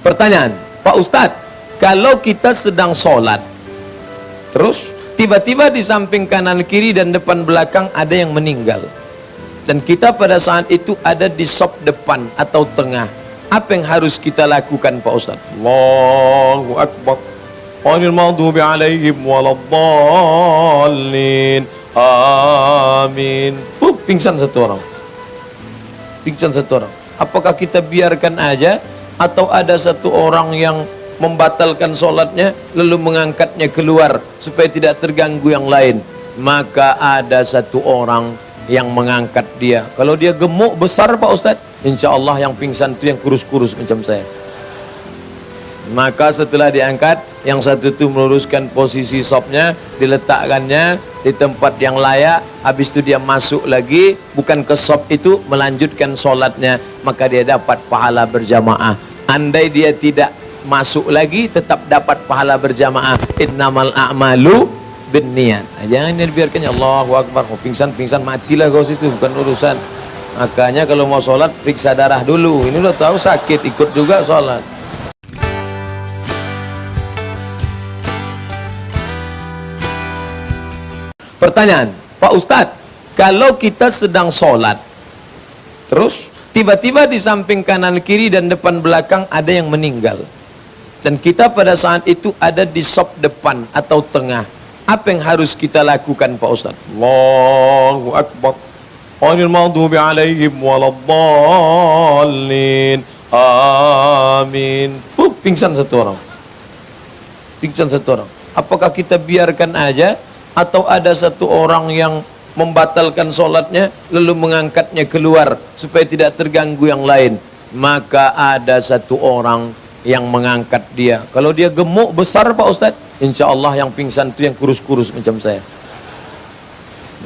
Pertanyaan, Pak Ustadz, kalau kita sedang sholat, terus tiba-tiba di samping kanan kiri dan depan belakang ada yang meninggal, dan kita pada saat itu ada di sop depan atau tengah, apa yang harus kita lakukan Pak Ustadz? Allahu Akbar. Ghairil maghdubi alaihim waladdallin. Amin. Pingsan satu orang. Pingsan satu orang. Apakah kita biarkan aja, atau ada satu orang yang membatalkan sholatnya lalu mengangkatnya keluar supaya tidak terganggu yang lain? Maka ada satu orang yang mengangkat dia. Kalau dia gemuk besar Pak Ustadz, insya Allah yang pingsan itu yang kurus-kurus macam saya. Maka setelah diangkat, yang satu itu meluruskan posisi sopnya, diletakkannya di tempat yang layak. Habis itu dia masuk lagi, bukan ke sop itu, melanjutkan sholatnya. Maka dia dapat pahala berjamaah. Andai dia tidak masuk lagi, tetap dapat pahala berjamaah. Innamal a'malu binniyat. Jangan dibiarkannya. Allahu Akbar. Pingsan matilah kau situ, bukan urusan. Makanya kalau mau sholat, periksa darah dulu. Ini udah tahu sakit, ikut juga sholat. Pertanyaan, Pak Ustadz, kalau kita sedang sholat, terus tiba-tiba di samping kanan kiri dan depan belakang ada yang meninggal, dan kita pada saat itu ada di sop depan atau tengah, apa yang harus kita lakukan Pak Ustadz? Allahu Akbar. Ghairil maghdubi alaihim waladdallin. Amin. Pingsan satu orang. Pingsan satu orang. Apakah kita biarkan aja, atau ada satu orang yang membatalkan sholatnya lalu mengangkatnya keluar supaya tidak terganggu yang lain? Maka ada satu orang yang mengangkat dia. Kalau dia gemuk besar Pak Ustadz, insya Allah yang pingsan itu yang kurus-kurus macam saya.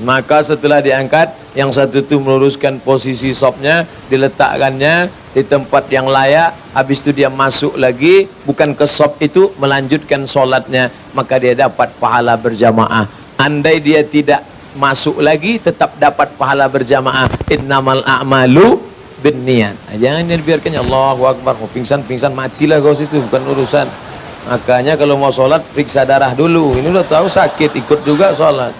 Maka setelah diangkat, yang satu itu meluruskan posisi sopnya, diletakkannya di tempat yang layak. Habis itu dia masuk lagi, bukan ke sop itu, melanjutkan sholatnya. Maka dia dapat pahala berjamaah. Andai dia tidak masuk lagi, tetap dapat pahala berjamaah. Innamal a'malu binniyat. Jangan dibiarkannya. Allahu Akbar. Pingsan matilah kau situ, bukan urusan. Makanya kalau mau sholat, periksa darah dulu. Ini udah tahu sakit, ikut juga sholat.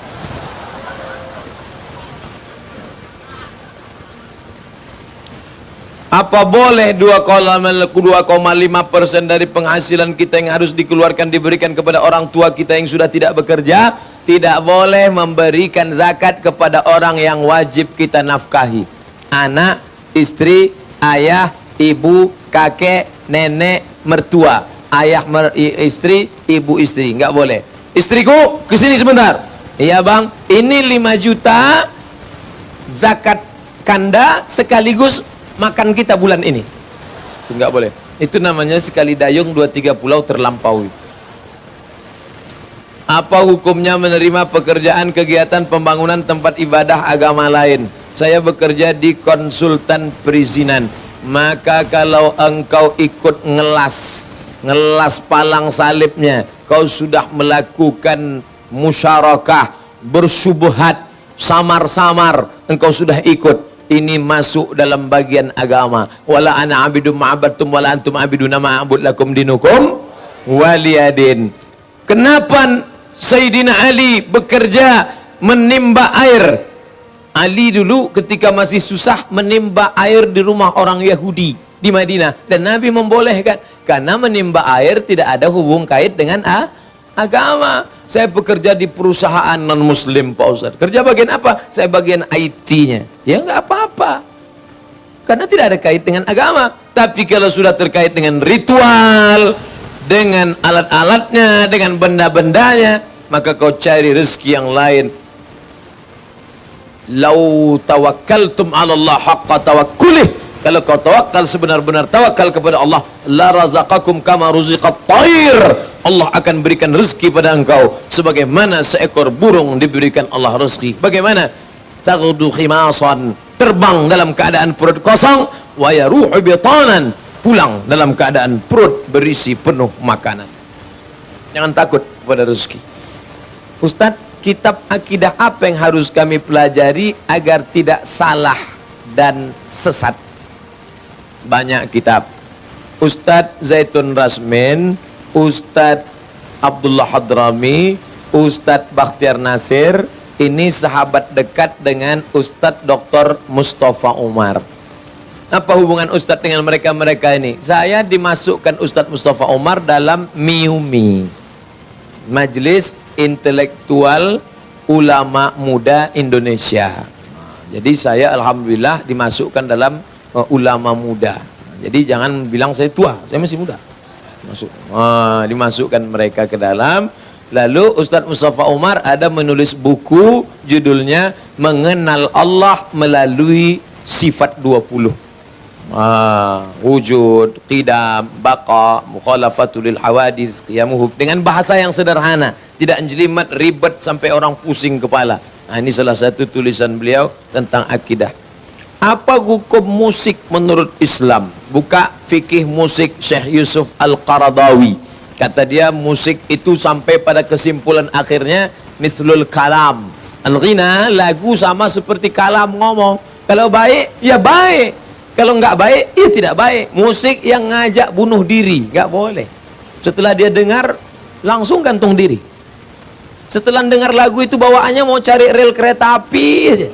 Apa boleh 2,5% dari penghasilan kita yang harus dikeluarkan diberikan kepada orang tua kita yang sudah tidak bekerja? Tidak boleh memberikan zakat kepada orang yang wajib kita nafkahi. Anak, istri, ayah, ibu, kakek, nenek, mertua. Ayah istri, ibu istri, nggak boleh. Istriku, kesini sebentar. Iya bang, ini 5 juta zakat kanda sekaligus makan kita bulan ini. Itu nggak boleh. Itu namanya sekali dayung 2-3 pulau terlampaui. Apa hukumnya menerima pekerjaan kegiatan pembangunan tempat ibadah agama lain? Saya bekerja di konsultan perizinan. Maka kalau engkau ikut ngelas palang salibnya, kau sudah melakukan musyarakah, bersyubhat, samar-samar, engkau sudah ikut. Ini masuk dalam bagian agama. Wala ana abidum ma'abadtum wala antum abiduna ma'abud lakum dinukum waliyadin. Kenapa Sayyidina Ali bekerja menimba air? Ali dulu ketika masih susah menimba air di rumah orang Yahudi di Madinah, dan Nabi membolehkan karena menimba air tidak ada hubung kait dengan agama. Saya bekerja di perusahaan non muslim Pak Ustaz. Kerja bagian apa? Saya bagian IT-nya. Ya nggak apa-apa, karena tidak ada kait dengan agama. Tapi kalau sudah terkait dengan ritual, dengan alat-alatnya, dengan benda-bendanya, maka kau cari rezeki yang lain. Lau tawakkaltum 'ala Allah haqqa tawakkulih, kalau kau tawakal sebenar-benar tawakal kepada Allah, la razaqakum kama ruziqat thair, Allah akan berikan rezeki pada engkau sebagaimana seekor burung diberikan Allah rezeki. Bagaimana? Taghdu khimasan, terbang dalam keadaan perut kosong, wa yaruhu bitanan, pulang dalam keadaan perut berisi penuh makanan. Jangan takut pada rezeki. Ustadz, kitab akidah apa yang harus kami pelajari agar tidak salah dan sesat? Banyak kitab. Ustadz Zaitun Rasmin, Ustadz Abdullah Hadrami, Ustadz Bakhtiar Nasir, ini sahabat dekat dengan Ustadz Dr. Mustafa Umar. Apa hubungan Ustadz dengan mereka-mereka ini? Saya dimasukkan Ustadz Mustafa Umar dalam MIUMI, Majelis Intelektual Ulama Muda Indonesia. Jadi saya alhamdulillah dimasukkan dalam ulama muda. Jadi jangan bilang saya tua, saya masih muda. Dimasukkan mereka ke dalam. Lalu Ustadz Mustafa Umar ada menulis buku judulnya Mengenal Allah Melalui Sifat 20. Wujud, qidam, baqa, mukhalafatul lil hawadis, qiyamuhu, dengan bahasa yang sederhana, tidak jelimet ribet sampai orang pusing kepala. Ini salah satu tulisan beliau tentang akidah. Apa hukum musik menurut Islam? Buka fikih musik Syekh Yusuf Al-Qaradawi. Kata dia musik itu sampai pada kesimpulan akhirnya mithlul kalam. Al-ghina, lagu sama seperti kalam, ngomong. Kalau baik, ya baik. Kalau enggak baik, ya tidak baik. Musik yang ngajak bunuh diri, enggak boleh. Setelah dia dengar, langsung gantung diri. Setelah dengar lagu itu bawaannya mau cari rel kereta api aja.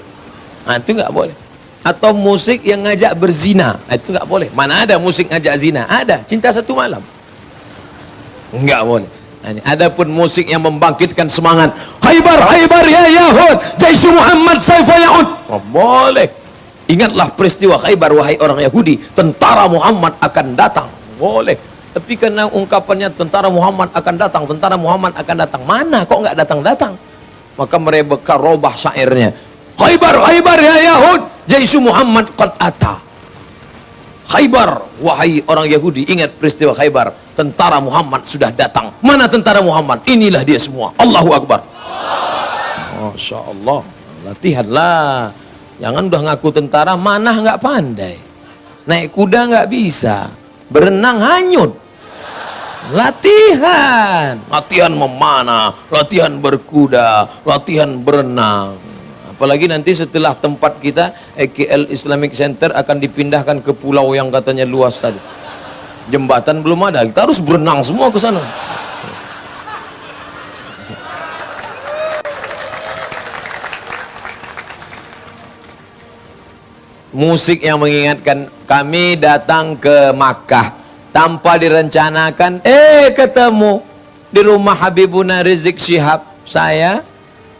Itu enggak boleh. Atau musik yang ngajak berzina, itu nggak boleh. Mana ada musik ngajak zina? Ada, Cinta Satu Malam. Nggak boleh. Adapun musik yang membangkitkan semangat, Khaybar, Khaybar ya Yahud, Jaish Muhammad Saifa Yahud. Oh, boleh. Ingatlah peristiwa Khaybar, wahai orang Yahudi, tentara Muhammad akan datang. Boleh. Tapi karena ungkapannya tentara Muhammad akan datang, tentara Muhammad akan datang. Mana kok nggak datang-datang? Maka mereka robah syairnya. Khaybar, Khaybar ya Yahud, Jaish Muhammad qad ata. Khaybar, wahai orang Yahudi, ingat peristiwa Khaybar, tentara Muhammad sudah datang. Mana tentara Muhammad? Inilah dia semua. Allahu Akbar. Masya Allah. Latihanlah. Jangan udah ngaku tentara, mana nggak pandai. Naik kuda nggak bisa, berenang hanyut. Latihan. Latihan memanah, latihan berkuda, latihan berenang. Apalagi nanti setelah tempat kita EKL Islamic Center akan dipindahkan ke pulau yang katanya luas tadi. Jembatan belum ada, kita harus berenang semua ke sana. Musik yang mengingatkan kami datang ke Makkah tanpa direncanakan, ketemu di rumah Habibuna Rizik Syihab, saya,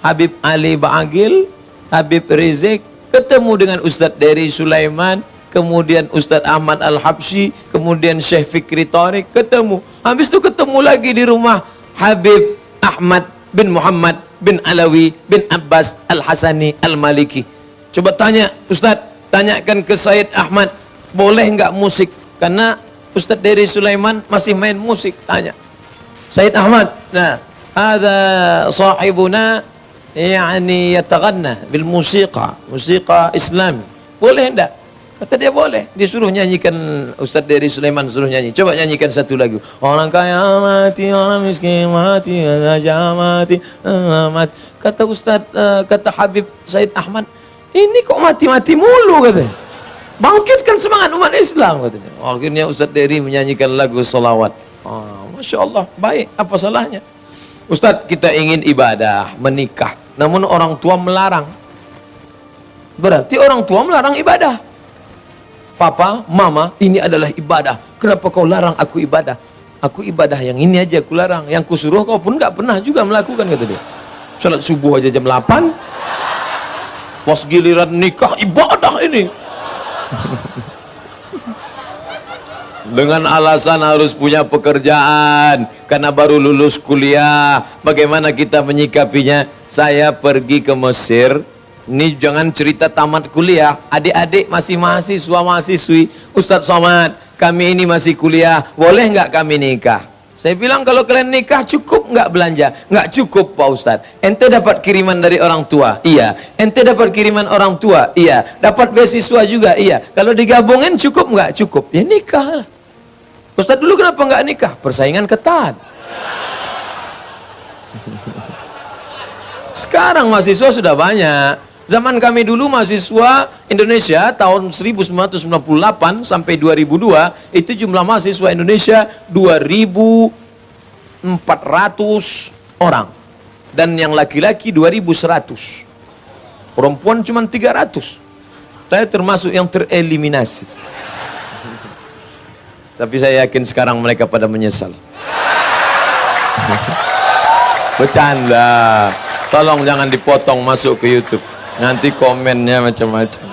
Habib Ali Ba'agil, Habib Rizik, ketemu dengan Ustadz Dery Sulaiman, kemudian Ustadz Ahmad Al-Habsyi, kemudian Syekh Fikri Tariq, ketemu. Habis itu ketemu lagi di rumah Habib Ahmad bin Muhammad bin Alawi bin Abbas Al-Hasani Al-Maliki. Coba tanya Ustadz, tanyakan ke Said Ahmad, boleh enggak musik? Karena Ustadz Dery Sulaiman masih main musik. Tanya Said Ahmad, nah, ada sahibuna yani yataghanna bil musiqa, musiqa Islami. Boleh enggak? Kata dia boleh. Disuruh nyanyikan, Ustadz Dery Sulaiman suruh nyanyi. Coba nyanyikan satu lagu. Orang kaya mati, orang miskin mati, raja mati, mati. Kata Ustadz, kata Habib Said Ahmad, ini kok mati-mati mulu katanya. Bangkitkan semangat umat Islam katanya. Akhirnya Ustadz Dery menyanyikan lagu salawat. Masya Allah, baik. Apa salahnya? Ustadz, kita ingin ibadah, menikah, namun orang tua melarang. Berarti orang tua melarang ibadah. Papa, mama, ini adalah ibadah. Kenapa kau larang aku ibadah? Aku ibadah yang ini aja aku larang. Yang kusuruh kau pun nggak pernah juga melakukan, kata dia. Salat subuh aja jam 8. Pas giliran nikah ibadah ini. Dengan alasan harus punya pekerjaan karena baru lulus kuliah. Bagaimana kita menyikapinya? Saya pergi ke Mesir. Ini jangan cerita tamat kuliah. Adik-adik masih mahasiswa mahasiswi. Ustadz Somad, kami ini masih kuliah, boleh nggak kami nikah? Saya bilang kalau kalian nikah cukup nggak belanja? Nggak cukup Pak Ustadz. Ente dapat kiriman dari orang tua? Iya. Ente dapat kiriman orang tua? Iya. Dapat beasiswa juga? Iya. Kalau digabungin cukup nggak? Cukup. Ya nikah lah. Ustadz dulu kenapa nggak nikah? Persaingan ketat. Sekarang mahasiswa sudah banyak. Zaman kami dulu mahasiswa Indonesia tahun 1998 sampai 2002 itu jumlah mahasiswa Indonesia 2.400 orang dan yang laki-laki 2.100, perempuan cuma 300. Saya termasuk yang tereliminasi. Tapi saya yakin sekarang mereka pada menyesal. Bercanda, tolong jangan dipotong masuk ke YouTube, nanti komennya macam-macam.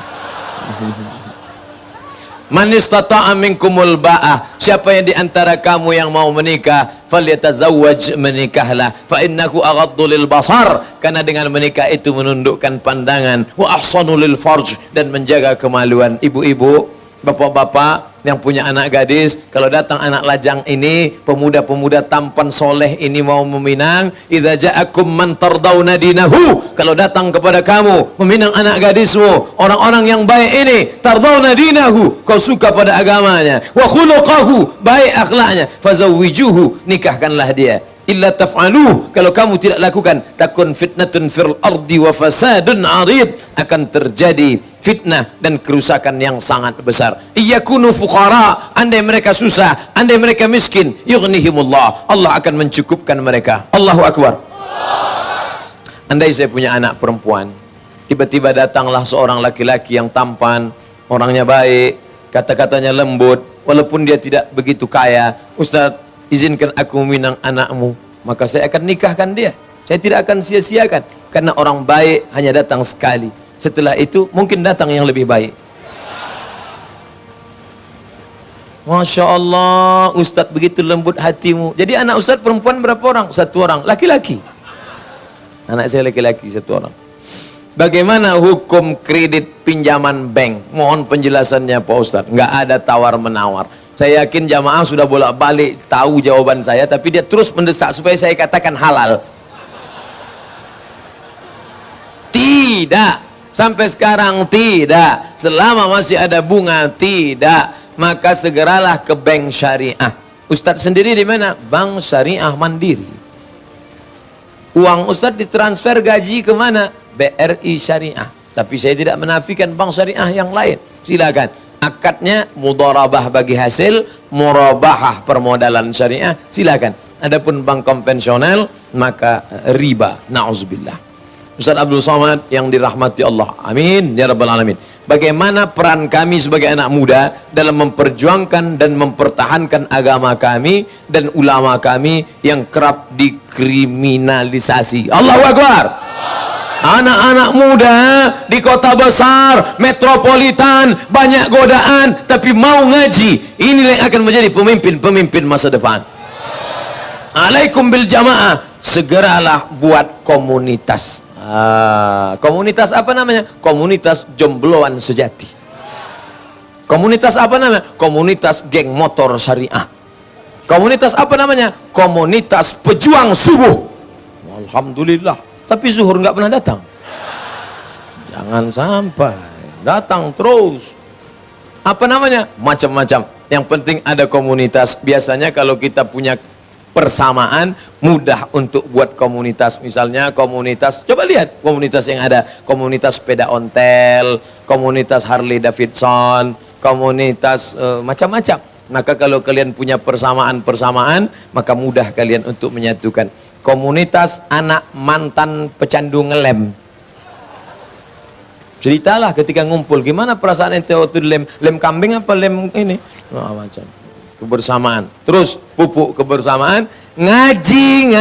Man istata'a minkumul ba'ah, siapa yang di antara kamu yang mau menikah, falyatazawwaj, menikahlah, fa innahu aghaddu lil basar, karena dengan menikah itu menundukkan pandangan, wa ahsanu lil farj, dan menjaga kemaluan. Ibu-ibu, bapak-bapak yang punya anak gadis, kalau datang anak lajang ini, pemuda-pemuda tampan soleh ini mau meminang, idza ja'akum man tardawna dinahu, kalau datang kepada kamu meminang anak gadismu, orang-orang yang baik ini, tardawna dinahu, kau suka pada agamanya, wa khuluqahu, baik akhlaknya, fazawwijuhu, nikahkanlah dia. Illa taf'aluh, kalau kamu tidak lakukan, takun fitnatun fil ardi wa fasadun 'arid, akan terjadi fitnah dan kerusakan yang sangat besar. Iyakunu fuqara, andai mereka susah, andai mereka miskin, yughnihimullah, Allah akan mencukupkan mereka. Allahu akbar. Andai saya punya anak perempuan, tiba-tiba datanglah seorang laki-laki yang tampan, orangnya baik, kata-katanya lembut, walaupun dia tidak begitu kaya, Ustaz, izinkan aku meminang anakmu, maka saya akan nikahkan dia. Saya tidak akan sia-siakan, karena orang baik hanya datang sekali. Setelah itu mungkin datang yang lebih baik. Masya Allah, Ustadz begitu lembut hatimu. Jadi anak Ustadz perempuan berapa orang? 1 orang, laki-laki. Anak saya laki-laki 1 orang. Bagaimana hukum kredit pinjaman bank? Mohon penjelasannya Pak Ustadz. Nggak ada tawar-menawar. Saya yakin jamaah sudah bolak-balik tahu jawaban saya, tapi dia terus mendesak supaya saya katakan halal. Tidak, sampai sekarang tidak. Selama masih ada bunga, tidak. Maka segeralah ke bank syariah. Ustadz sendiri di mana? Bank Syariah Mandiri. Uang Ustadz ditransfer gaji ke mana? BRI Syariah. Tapi saya tidak menafikan bank syariah yang lain. Silakan. Akadnya mudharabah bagi hasil, murabahah permodalan syariah, silakan. Adapun bank konvensional maka riba, na'udzubillah. Ustaz Abdul Somad yang dirahmati Allah, amin ya rabbal alamin. Bagaimana peran kami sebagai anak muda dalam memperjuangkan dan mempertahankan agama kami dan ulama kami yang kerap dikriminalisasi. Allahu Akbar. Anak-anak muda di kota besar, metropolitan, banyak godaan, tapi mau ngaji. Inilah yang akan menjadi pemimpin-pemimpin masa depan. Alaikum bil jamaah. Segeralah buat komunitas. Komunitas apa namanya? Komunitas jombloan sejati. Komunitas apa namanya? Komunitas geng motor syariah. Komunitas apa namanya? Komunitas pejuang subuh. Alhamdulillah. Tapi zuhur nggak pernah datang. Jangan sampai datang terus. Apa namanya? Macam-macam. Yang penting ada komunitas. Biasanya kalau kita punya persamaan, mudah untuk buat komunitas. Misalnya komunitas, coba lihat komunitas yang ada. Komunitas sepeda ontel, komunitas Harley Davidson, komunitas macam-macam. Maka kalau kalian punya persamaan-persamaan, maka mudah kalian untuk menyatukan. Komunitas anak mantan pecandu ngelem. Ceritalah ketika ngumpul, gimana perasaan ente waktu lem kambing apa lem ini? Macam kebersamaan. Terus pupuk kebersamaan, ngaji.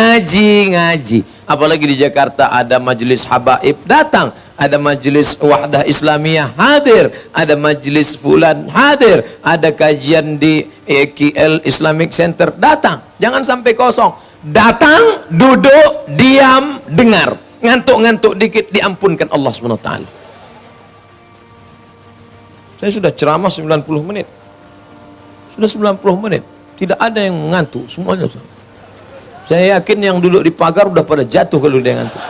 Apalagi di Jakarta ada majelis habaib, datang. Ada majelis wahdah Islamiyah, hadir. Ada majelis fulan, hadir. Ada kajian di EKL Islamic Center, datang. Jangan sampai kosong. Datang, duduk, diam, dengar. Ngantuk-ngantuk dikit, diampunkan Allah SWT. Saya sudah ceramah 90 menit. Sudah 90 menit. Tidak ada yang ngantuk, semuanya. Saya yakin yang duduk di pagar udah pada jatuh kalau dia ngantuk.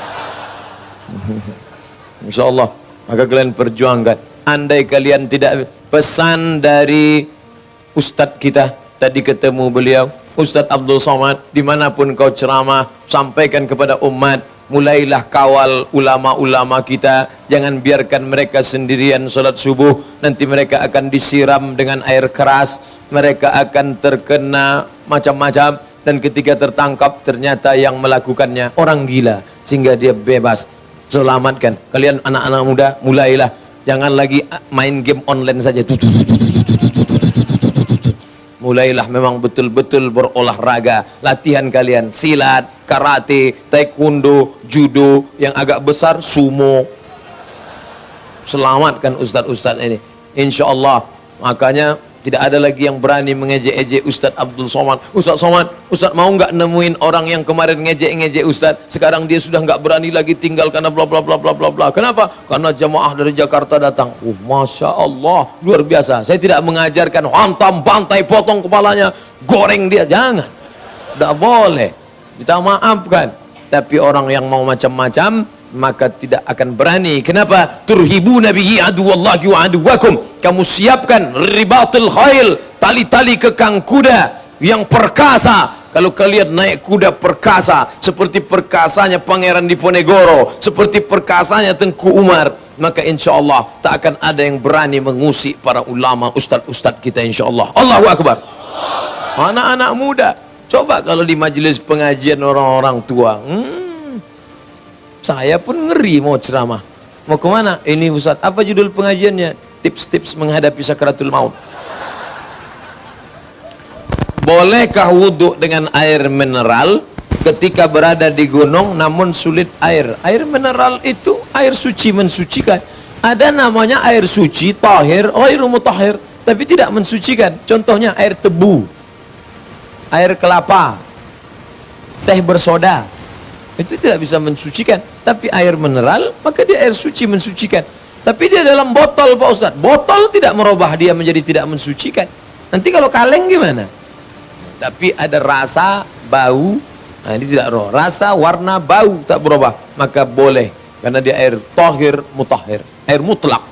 Insya Allah. Maka kalian perjuangkan. Andai kalian tidak, pesan dari Ustadz kita, tadi ketemu beliau, Ustadz Abdul Somad, dimanapun kau ceramah, sampaikan kepada umat, mulailah kawal ulama-ulama kita, jangan biarkan mereka sendirian sholat subuh, nanti mereka akan disiram dengan air keras, mereka akan terkena macam-macam, dan ketika tertangkap ternyata yang melakukannya orang gila, sehingga dia bebas. Selamatkan kalian anak-anak muda, mulailah, jangan lagi main game online saja. Mulailah memang betul-betul berolahraga, latihan kalian silat, karate, taekwondo, judo, yang agak besar sumo. Selamatkan ustadz-ustadz ini, insya Allah. Makanya tidak ada lagi yang berani mengejek-ejek Ustadz Abdul Somad. Ustadz Somad, Ustadz mau nggak nemuin orang yang kemarin ngejek-ngejek Ustadz, sekarang dia sudah nggak berani lagi tinggal karena bla bla bla bla bla bla. Kenapa? Karena jamaah dari Jakarta datang. Masya Allah, luar biasa. Saya tidak mengajarkan hantam, bantai, potong kepalanya, goreng dia, jangan. Tidak boleh, kita maafkan. Tapi orang yang mau macam-macam, maka tidak akan berani. Kenapa? Turhibuna bihi aduwallahi wa aduwakum. Kamu siapkan ribatul khail, tali-tali kekang kuda yang perkasa. Kalau kalian naik kuda perkasa, seperti perkasanya Pangeran Diponegoro, seperti perkasanya Tengku Umar, maka insya Allah tak akan ada yang berani mengusik para ulama, ustadz-ustadz kita, insya Allah. Allahu Akbar. Anak-anak muda, coba kalau di majelis pengajian orang-orang tua, saya pun ngeri mau ceramah. Mau kemana? Ini Ustaz, apa judul pengajiannya? Tips-tips menghadapi sakaratul maut. Bolehkah wudhu dengan air mineral ketika berada di gunung namun sulit air? Air mineral itu air suci, mensucikan. Ada namanya air suci, tahir, ghairu mutahhir, tapi tidak mensucikan. Contohnya air tebu, air kelapa, teh bersoda, itu tidak bisa mensucikan. Tapi air mineral, maka dia air suci, mensucikan. Tapi dia dalam botol Pak Ustadz, botol tidak merubah dia menjadi tidak mensucikan. Nanti kalau kaleng gimana? Tapi ada rasa, bau, nah ini tidak roh, rasa, warna, bau tak berubah, maka boleh, karena dia air tahir mutahhir, air mutlak.